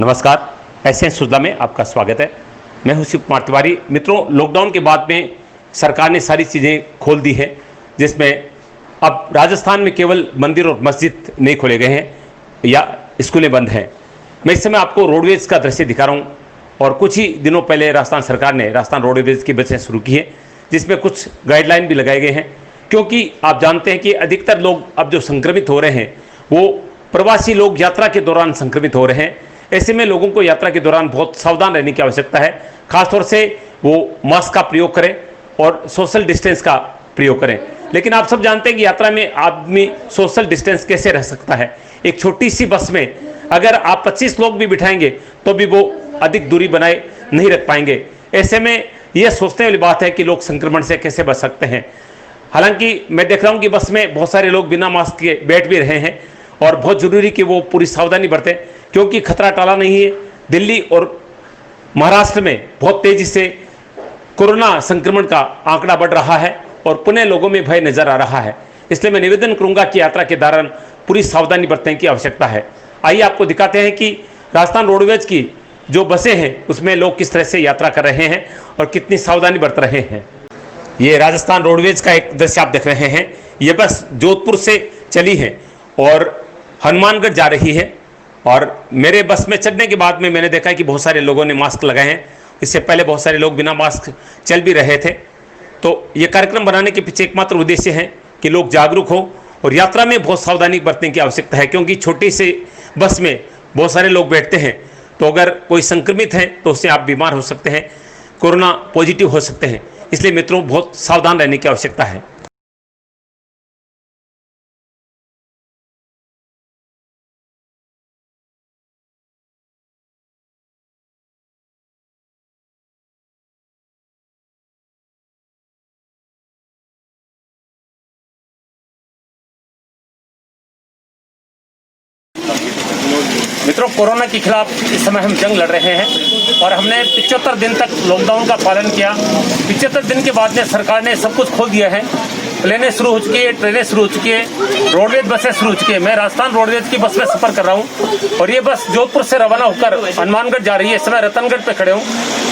नमस्कार, एसएन सुरदा में आपका स्वागत है। मैं हूं शिव कुमार तिवारी। मित्रों, लॉकडाउन के बाद में सरकार ने सारी चीज़ें खोल दी है, जिसमें अब राजस्थान में केवल मंदिर और मस्जिद नहीं खोले गए हैं या स्कूलें बंद हैं। मैं इस समय आपको रोडवेज का दृश्य दिखा रहा हूं और कुछ ही दिनों पहले राजस्थान सरकार ने राजस्थान रोडवेज की बसें शुरू की है, जिसमें कुछ गाइडलाइन भी लगाए गए हैं, क्योंकि आप जानते हैं कि अधिकतर लोग अब जो संक्रमित हो रहे हैं वो प्रवासी लोग यात्रा के दौरान संक्रमित हो रहे हैं। ऐसे में लोगों को यात्रा के दौरान बहुत सावधान रहने की आवश्यकता है। खासतौर से वो मास्क का प्रयोग करें और सोशल डिस्टेंस का प्रयोग करें। लेकिन आप सब जानते हैं कि यात्रा में आदमी सोशल डिस्टेंस कैसे रह सकता है। एक छोटी सी बस में अगर आप 25 लोग भी बिठाएंगे तो भी वो अधिक दूरी बनाए नहीं रख पाएंगे। ऐसे में यह सोचने वाली बात है कि लोग संक्रमण से कैसे बच सकते हैं। हालांकि मैं देख रहा हूं कि बस में बहुत सारे लोग बिना मास्क के बैठ भी रहे हैं और बहुत जरूरी कि वो पूरी सावधानी बरतें, क्योंकि खतरा टाला नहीं है। दिल्ली और महाराष्ट्र में बहुत तेजी से कोरोना संक्रमण का आंकड़ा बढ़ रहा है और पुनः लोगों में भय नजर आ रहा है। इसलिए मैं निवेदन करूंगा कि यात्रा के दौरान पूरी सावधानी बरतने की आवश्यकता है। आइए आपको दिखाते हैं कि राजस्थान रोडवेज की जो बसें हैं उसमें लोग किस तरह से यात्रा कर रहे हैं और कितनी सावधानी बरत रहे हैं। ये राजस्थान रोडवेज का एक दृश्य आप देख रहे हैं। ये बस जोधपुर से चली है और हनुमानगढ़ जा रही है। और मेरे बस में चढ़ने के बाद में मैंने देखा कि बहुत सारे लोगों ने मास्क लगाए हैं। इससे पहले बहुत सारे लोग बिना मास्क चल भी रहे थे। तो ये कार्यक्रम बनाने के पीछे एकमात्र उद्देश्य है कि लोग जागरूक हो और यात्रा में बहुत सावधानी बरतने की आवश्यकता है, क्योंकि छोटी सी बस में बहुत सारे लोग बैठते हैं। तो अगर कोई संक्रमित है तो उससे आप बीमार हो सकते हैं, कोरोना पॉजिटिव हो सकते हैं। इसलिए मित्रों, बहुत सावधान रहने की आवश्यकता है। मित्रों, कोरोना के खिलाफ इस समय हम जंग लड़ रहे हैं और हमने 75 दिन तक लॉकडाउन का पालन किया। 75 दिन के बाद में सरकार ने सब कुछ खोल दिया है। प्लेनें शुरू हो चुकी है, ट्रेनें शुरू हो चुकी है, रोडवेज बसें शुरू हो चुकी है। मैं राजस्थान रोडवेज की बस में सफर कर रहा हूँ और ये बस जोधपुर से रवाना होकर हनुमानगढ़ जा रही है। इस समय रतनगढ़ पे खड़े हूँ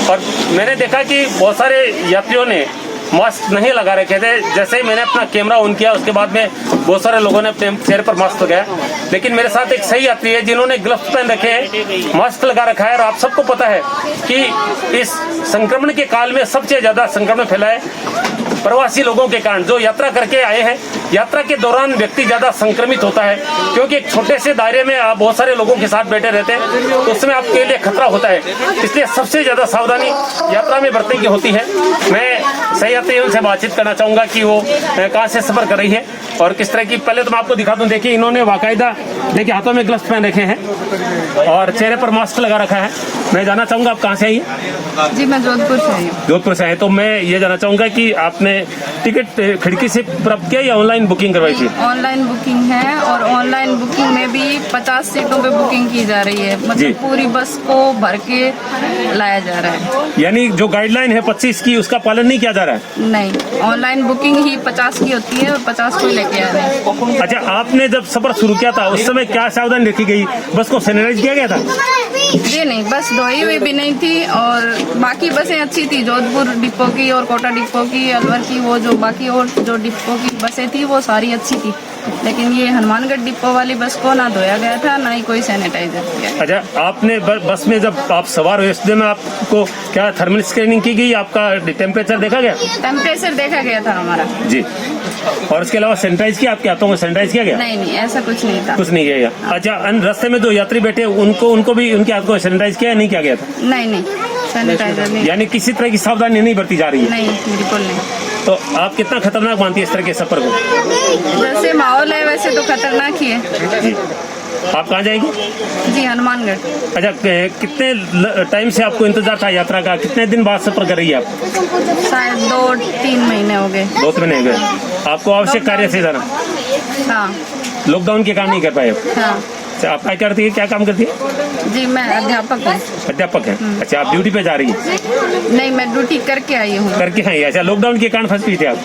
और मैंने देखा कि बहुत सारे यात्रियों ने मास्क नहीं लगा रखे थे। जैसे ही मैंने अपना कैमरा ऑन किया उसके बाद में बहुत सारे लोगों ने अपने चेहरे पर मास्क लगाया। लेकिन मेरे साथ एक सही यात्री है जिन्होंने ग्लव्स पहन रखे हैं, मास्क लगा रखा है। और आप सबको पता है कि इस संक्रमण के काल में सबसे ज्यादा संक्रमण फैला है प्रवासी लोगों के कारण, जो यात्रा करके आए हैं। यात्रा के दौरान व्यक्ति ज्यादा संक्रमित होता है, क्योंकि एक छोटे से दायरे में आप बहुत सारे लोगों के साथ बैठे रहते हैं, तो उसमें आपके लिए खतरा होता है। इसलिए सबसे ज्यादा सावधानी यात्रा में बरतने की होती है। मैं सही यात्रियों से बातचीत करना चाहूंगा कि वो कहाँ से सफर कर रही है और किस तरह की। पहले तो मैं आपको दिखा दूं, देखिए इन्होंने बाकायदा देखिए हाथों में ग्लव्स पहन रखे हैं और चेहरे पर मास्क लगा रखा है। मैं जानना चाहूंगा आप कहाँ से आई हैं? जी, मैं जोधपुर से आई हूँ। जोधपुर से है। तो मैं ये जानना चाहूंगा कि आपने टिकट खिड़की से प्राप्त किया या ऑनलाइन बुकिंग करवाई थी? ऑनलाइन बुकिंग है और ऑनलाइन बुकिंग में भी 50 सीटों पे बुकिंग की जा रही है। मतलब पूरी बस को भर के लाया जा रहा है। यानी जो गाइडलाइन है 25 की, उसका पालन नहीं किया जा रहा है? नहीं, ऑनलाइन बुकिंग ही 50 की होती है और 50 को लेके आ रहे हैं। अच्छा, आपने जब सफर शुरू किया था उस समय क्या सावधानी रखी गई? बस को सैनिटाइज किया गया था? जी नहीं, बस धोई हुई भी नहीं थी और बाकी बसें अच्छी थी। जोधपुर डिपो की और कोटा डिपो की, अलवर की, वो जो बाकी और जो डिपो की बसें थी वो सारी अच्छी थी। लेकिन ये हनुमानगढ़ डिपो वाली बस को ना धोया गया था, ना ही कोई सैनिटाइजर किया। अच्छा, आपने बस में जब आप सवार हुए उस दिन आपको क्या थर्मल स्कैनिंग की गई? आपका टेम्परेचर देखा गया? टेम्परेचर देखा गया था हमारा जी। और उसके अलावा सैनिटाइज किया? आपके हाथों को सैनिटाइज किया गया? नहीं, ऐसा कुछ नहीं था। कुछ नहीं किया गया। अच्छा, रास्ते में जो यात्री बैठे उनको भी उनके हाथ को सैनिटाइज किया नहीं किया गया था? नहीं, सैनिटाइजर नहीं। यानी किसी तरह की सावधानी नहीं बरती जा रही है? नहीं, बिल्कुल नहीं। तो आप कितना खतरनाक मानती है इस तरह के सफर को? जैसे माहौल है वैसे तो खतरनाक ही है। जी। आप कहाँ जाएंगी? जी, हनुमानगढ़। अच्छा, कितने टाइम से आपको इंतजार था यात्रा का? कितने दिन बाद सफर कर रही है आप? शायद 2-3 महीने हो गए। 2 महीने हो गए। आपको आवश्यक कार्य से जाना? हाँ। लॉकडाउन के काम नहीं कर पाए? हाँ। अच्छा, आप क्या करती है, क्या काम करती है? जी मैं अध्यापक हूँ। अध्यापक है। अच्छा, आप ड्यूटी पे जा रही हैं? नहीं, मैं ड्यूटी करके आई हूँ। करके आई? अच्छा, लॉकडाउन के कारण फंस गई थी आप?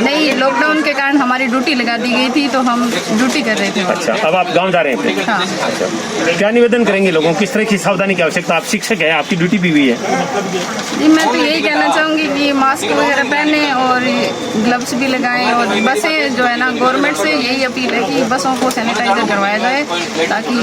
नहीं, लॉकडाउन के कारण हमारी ड्यूटी लगा दी गई थी तो हम ड्यूटी कर रहे थे। अच्छा, अब आप गाँव जा रहे हैं? हाँ। अच्छा, क्या निवेदन करेंगे लोगों को, किस तरह की सावधानी की आवश्यकता? आप शिक्षक है, आपकी ड्यूटी भी हुई है। जी मैं तो यही कहना चाहूँगी कि मास्क वगैरह पहने और ग्लव्स भी लगाएं, और बसें जो है ना, गवर्नमेंट से यही अपील है कि बसों को सैनिटाइजर करवाया जाए ताकि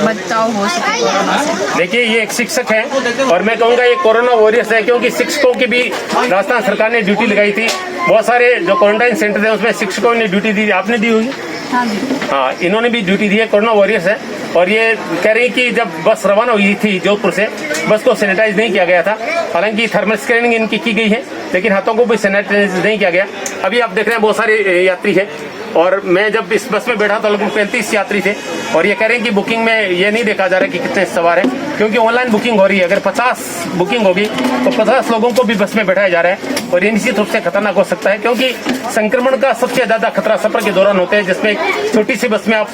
बचाव हो सके कोरोना से। देखिए, ये एक शिक्षक है और मैं कहूँगा ये कोरोना वॉरियर्स है, क्योंकि शिक्षकों की भी राजस्थान सरकार ने ड्यूटी लगाई थी। बहुत सारे जो क्वारंटाइन सेंटर थे उसमें शिक्षकों ने ड्यूटी दी, आपने दी होगी? हाँ जी। हाँ, इन्होंने भी ड्यूटी दी है, कोरोना वॉरियर्स है। और ये कह रही कि जब बस रवाना हुई थी जोधपुर से, बस को सैनिटाइज नहीं किया गया था। हालांकि थर्मल स्कैनिंग इनकी की गई है, लेकिन हाथों को भी सैनिटाइज नहीं किया गया। अभी आप देख रहे हैं बहुत सारे यात्री है, और मैं जब इस बस में बैठा तो लगभग 35 यात्री थे, और ये कह रहे हैं कि बुकिंग में ये नहीं देखा जा रहा कि कितने सवार हैं, क्योंकि ऑनलाइन बुकिंग हो रही है। अगर 50 बुकिंग होगी तो 50 लोगों को भी बस में बैठाया जा रहा है, और ये निश्चित रूप से खतरनाक हो सकता है, क्योंकि संक्रमण का सबसे ज्यादा खतरा सफर के दौरान होते हैं, जिसमें एक छोटी सी बस में आप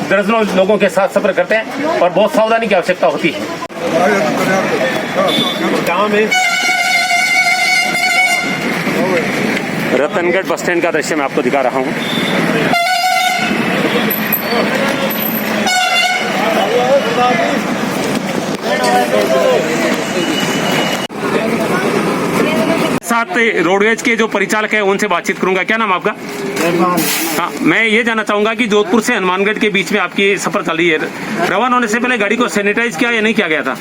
दर्जनों लोगों के साथ सफर करते हैं और बहुत सावधानी की आवश्यकता होती है। रतनगढ़ बस स्टैंड का दृश्य मैं आपको दिखा रहा हूँ। साथ रोडवेज के जो परिचालक है उनसे बातचीत करूंगा। क्या नाम आपका? हाँ, मैं ये जानना चाहूंगा कि जोधपुर से हनुमानगढ़ के बीच में आपकी सफर चल रही है, रवाना होने से पहले गाड़ी को सैनिटाइज किया या नहीं किया गया था?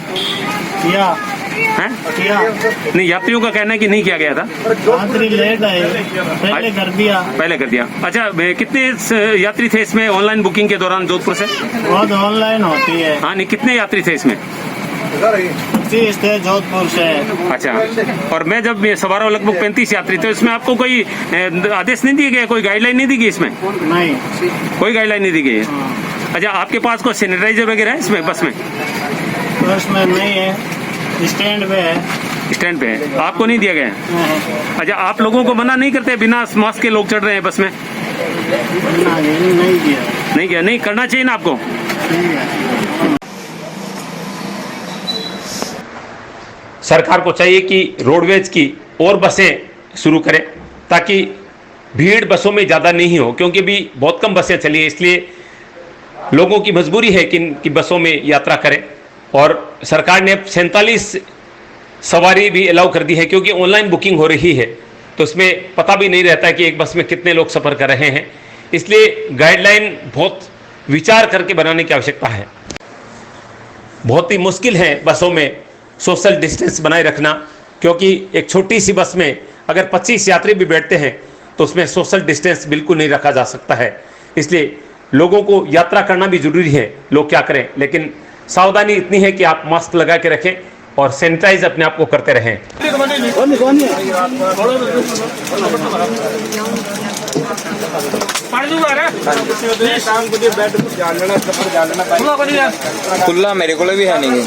है? नहीं, यात्रियों का कहना है कि नहीं किया गया था। यात्री लेट आए, पहले कर दिया। पहले कर दिया। अच्छा, कितने यात्री थे इसमें ऑनलाइन बुकिंग के दौरान जोधपुर से? बहुत ऑनलाइन होती है। हाँ, नहीं, कितने यात्री थे इसमें? 25 थे जोधपुर से। अच्छा, और मैं जब सवार हूँ लगभग 35 यात्री थे, इसमें आपको कोई आदेश नहीं दिया गया, कोई गाइडलाइन नहीं दी गई इसमें? नहीं, कोई गाइडलाइन नहीं दी गई है। अच्छा, आपके पास कोई सैनिटाइजर वगैरह है इसमें बस में? बस में नहीं है, स्टैंड पे है। स्टैंड पे है, आपको नहीं दिया गया है? अच्छा, आप लोगों को मना नहीं करते, बिना मास्क के लोग चढ़ रहे हैं बस में? नहीं किया। नहीं किया? नहीं करना चाहिए ना आपको। सरकार को चाहिए कि रोडवेज की और बसें शुरू करें, ताकि भीड़ बसों में ज़्यादा नहीं हो, क्योंकि भी बहुत कम बसें चली है, इसलिए लोगों की मजबूरी है कि इनकी बसों में यात्रा करें। और सरकार ने 47 सवारी भी अलाउ कर दी है, क्योंकि ऑनलाइन बुकिंग हो रही है, तो उसमें पता भी नहीं रहता है कि एक बस में कितने लोग सफ़र कर रहे हैं। इसलिए गाइडलाइन बहुत विचार करके बनाने की आवश्यकता है। बहुत ही मुश्किल है बसों में सोशल डिस्टेंस बनाए रखना, क्योंकि एक छोटी सी बस में अगर 25 यात्री भी बैठते हैं तो उसमें सोशल डिस्टेंस बिल्कुल नहीं रखा जा सकता है। इसलिए लोगों को यात्रा करना भी जरूरी है, लोग क्या करें, लेकिन सावधानी इतनी है कि आप मास्क लगा के रखें और सैनिटाइज अपने आप को करते रहें। खुला मेरे को भी है नहीं।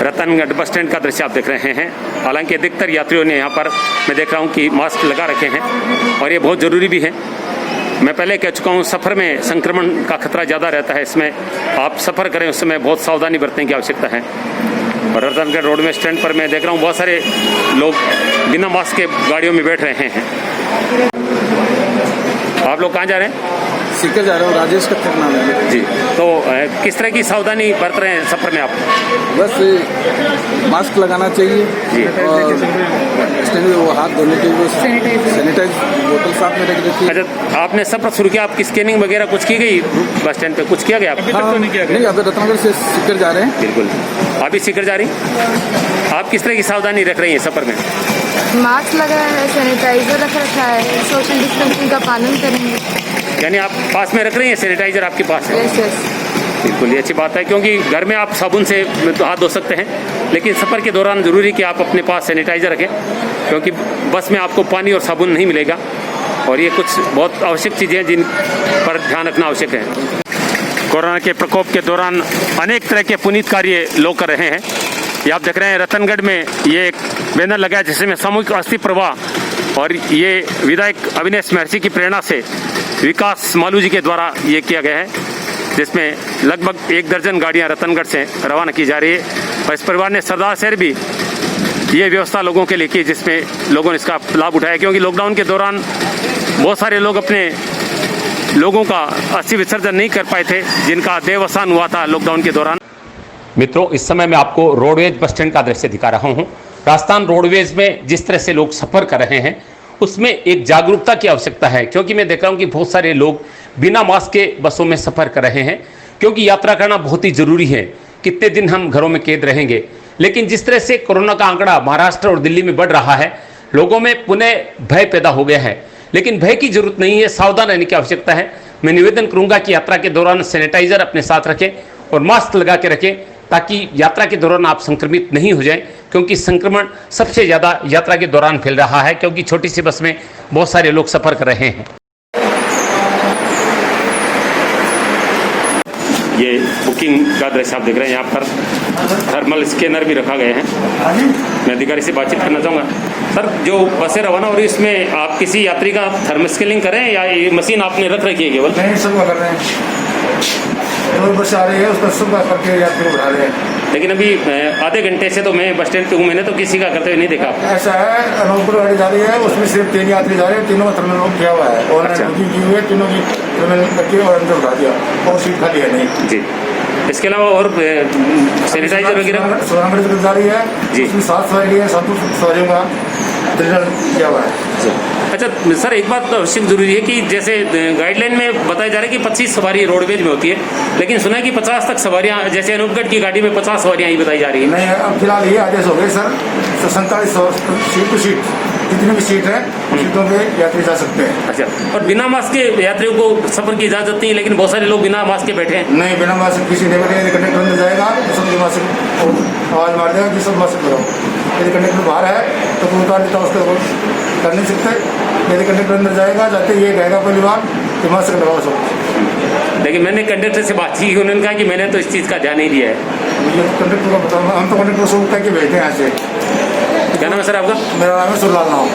रतनगढ़ बस स्टैंड का दृश्य आप देख रहे हैं। हालांकि अधिकतर यात्रियों ने यहाँ पर मैं देख रहा हूँ कि मास्क लगा रखे हैं, और ये बहुत ज़रूरी भी है। मैं पहले कह चुका हूँ, सफ़र में संक्रमण का खतरा ज़्यादा रहता है, इसमें आप सफ़र करें उस समय बहुत सावधानी बरतने की आवश्यकता है। और रतनगढ़ रोड में स्टैंड पर मैं देख रहा हूँ बहुत सारे लोग बिना मास्क के गाड़ियों में बैठ रहे हैं। आप लोग कहाँ जा रहे हैं? सीकर जा रहा हूँ, राजेश का नाम है जी। तो किस तरह की सावधानी बरत रहे हैं सफ़र में आप? बस मास्क लगाना चाहिए जी, और स्टैंड में वो हाथ धोने के लिए सैनिटाइज बोतल साथ में रख देती है। अच्छा, आपने सफ़र शुरू किया, आपकी स्कैनिंग वगैरह कुछ की गई बस स्टैंड पे? कुछ किया गया? अभी तक तो नहीं किया गया। नहीं, अभी रतनगढ़ से सीकर जा रहे हैं। बिल्कुल, अभी सीकर जा रही। आप किस तरह की सावधानी रख रही हैं सफ़र में? मास्क लगाया है, सैनिटाइजर रख रखा है, सोशल डिस्टेंसिंग का पालन करेंगे। यानी आप पास में रख रही हैं सैनिटाइजर, आपके पास है? Yes yes. बिल्कुल, ये अच्छी बात है, क्योंकि घर में आप साबुन से हाथ धो सकते हैं, लेकिन सफ़र के दौरान ज़रूरी कि आप अपने पास सैनिटाइजर रखें, क्योंकि बस में आपको पानी और साबुन नहीं मिलेगा। और ये कुछ बहुत आवश्यक चीज़ें हैं जिन पर ध्यान रखना आवश्यक है। कोरोना के प्रकोप के दौरान अनेक तरह के पुनीत कार्य लोग कर रहे हैं। ये आप देख रहे हैं रतनगढ़ में ये एक बैनर लगा है जिसमें सामूहिक अस्थि प्रवाह, और ये विधायक अविनाश महर्षि की प्रेरणा से विकास मालू जी के द्वारा ये किया गया है, जिसमें लगभग 1 दर्जन गाड़ियां रतनगढ़ से रवाना की जा रही है। और इस परिवार ने सरदार शहर भी ये व्यवस्था लोगों के लिए की, जिसमें लोगों ने इसका लाभ उठाया, क्योंकि लॉकडाउन के दौरान बहुत सारे लोग अपने लोगों का अस्थि विसर्जन नहीं कर पाए थे, जिनका देहावसान हुआ था लॉकडाउन के दौरान। मित्रों, इस समय मैं आपको रोडवेज बस स्टैंड का दृश्य दिखा रहा हूँ। राजस्थान रोडवेज में जिस तरह से लोग सफ़र कर रहे हैं, उसमें एक जागरूकता की आवश्यकता है, क्योंकि मैं देख रहा हूँ कि बहुत सारे लोग बिना मास्क के बसों में सफ़र कर रहे हैं, क्योंकि यात्रा करना बहुत ही ज़रूरी है। कितने दिन हम घरों में कैद रहेंगे। लेकिन जिस तरह से कोरोना का आंकड़ा महाराष्ट्र और दिल्ली में बढ़ रहा है, लोगों में पुनः भय पैदा हो गया है। लेकिन भय की जरूरत नहीं है, सावधान रहने की आवश्यकता है। मैं निवेदन करूंगा कि यात्रा के दौरान सैनिटाइजर अपने साथ रखें और मास्क लगा के रखें, ताकि यात्रा के दौरान आप संक्रमित नहीं हो जाएं, क्योंकि संक्रमण सबसे ज़्यादा यात्रा के दौरान फैल रहा है, क्योंकि छोटी सी बस में बहुत सारे लोग सफ़र कर रहे हैं। ये बुकिंग का दृश्य आप देख रहे हैं। यहाँ पर थर्मल स्कैनर भी रखा गया है। मैं अधिकारी से बातचीत करना चाहूँगा। सर, जो बसें रवाना हो रही है, इसमें आप किसी यात्री का थर्मल स्कैनिंग करें या ये मशीन आपने रख रखी है केवल? नहीं, सब कर रहे हैं। जो बस आ रही है उसका सब करके यात्री को उठा रहे हैं। लेकिन अभी आधे घंटे से तो मैं बस स्टैंड पे हूँ, मैंने तो किसी का करते हुए नहीं देखा। ऐसा है, अनूपपुर गाड़ी जा रही है, उसमें सिर्फ 3 यात्री जा रहे हैं, तीनों का थर्मल बुक किया हुआ है। ऑनलाइन बुकिंग की हुई है, तीनों की थर्मल करके और अंदर उठा दिया, और सीट खाली है नहीं जी। इसके अलावा और सैनिटाइजर वगैरह? सोनामढ़ी जा रही है जी, उसमें 7 सवारी है, 7 सवारियों का रिजल्ट किया हुआ है। अच्छा सर, एक बात तो अवश्य जरूरी है कि जैसे गाइडलाइन में बताया जा रहा है कि 25 सवारी रोडवेज में होती है, लेकिन सुना है कि 50 तक सवारियां, जैसे अनूपगढ़ की गाड़ी में 50 सवारियां ही बताई जा रही है। नहीं, अब फिलहाल ये आदेश हो गए सर, 47 सीट टू सीट, जितनी भी सीट है सीटों पे यात्री जा सकते हैं। अच्छा, और बिना मास्क के यात्रियों को सफर की इजाजत नहीं है, लेकिन बहुत सारे लोग बिना मास्क के बैठे हैं। नहीं, बिना मास्क किसी ने बैठे, कंडक्टर अंदर जाएगा तो सब मास्क आवाज़ मार देगा कि सब मास्क लगाओ। यदि कंडक्टर बाहर है तो कोई उतार देता, उसको कर नहीं सकते। यदि कंडक्टर अंदर जाएगा, जाते ये कहेगा पहली बार कि मास्क लगाओ सब। लेकिन मैंने कंडक्टर से बात की, उन्होंने कहा कि मैंने तो इस चीज़ का ध्यान नहीं दिया है। ये कंडक्टर को बताओ, हम तो कंडक्टर को सब कह के भेजते हैं यहाँ से। क्या नाम है सर आपका? मेरा नाम है सुरलाल नाम।